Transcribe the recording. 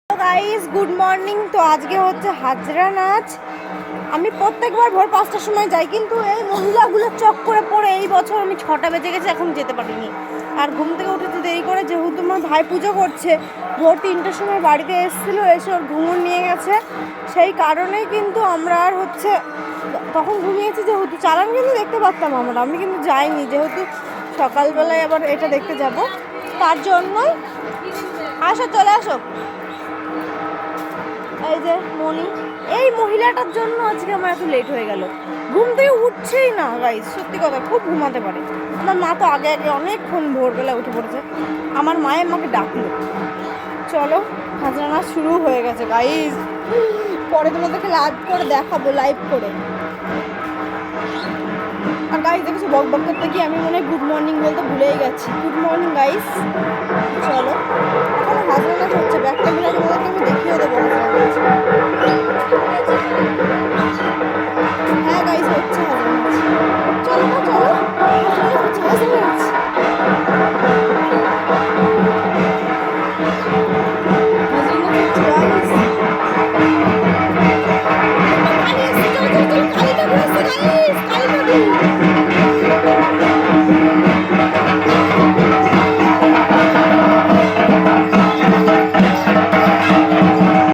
Guys good morning. তো আজকে হচ্ছে হাজরা নাচ। আমি প্রত্যেকবার ভোর 5টার সময় যাই, কিন্তু এই মহিলাগুলো চক করে পড়ে এই বছর আমি 6টা বেজে গেছে, এখন যেতে পারিনি। আর ঘুম থেকে উঠেতে দেরি করে, যেহেতু আমার ভাই পুজো করছে, ভোর 3টার সময় বাড়িতে এসেছিলো, এসে ওর ঘুমুর নিয়ে গেছে, সেই কারণেই কিন্তু আমরা আর হচ্ছে তখন ঘুমিয়েছি। যেহেতু চালান কিন্তু দেখতে পারতাম আমি কিন্তু যাইনি, যেহেতু সকালবেলায় আবার এটা দেখতে যাব, তার জন্যই। আসো, চলে আসো। এই যে মনি, এই মহিলাটার জন্য আজকে আমার এত লেট হয়ে গেল। ঘুম থেকে উঠছেই না গাইস, সত্যি কথা, খুব ঘুমাতে পারে। আমার মা তো আগে আগে অনেকক্ষণ ভোরবেলা উঠে পড়েছে। আমার মায়ের মাকে ডাকলো, চলো হাজরা নাচ শুরু হয়ে গেছে গাইস। পরে তোমাদেরকে লাইভ করে দেখাবো, লাইভ করে। আর গাইস দেখেছো, বক বক করতে গিয়ে আমি মনে হয় গুড মর্নিং বলতে ভুলেই গেছি। Good morning guys. চলো, এখন হাজরা নাচ হচ্ছে, ব্যাক ক্যামেরা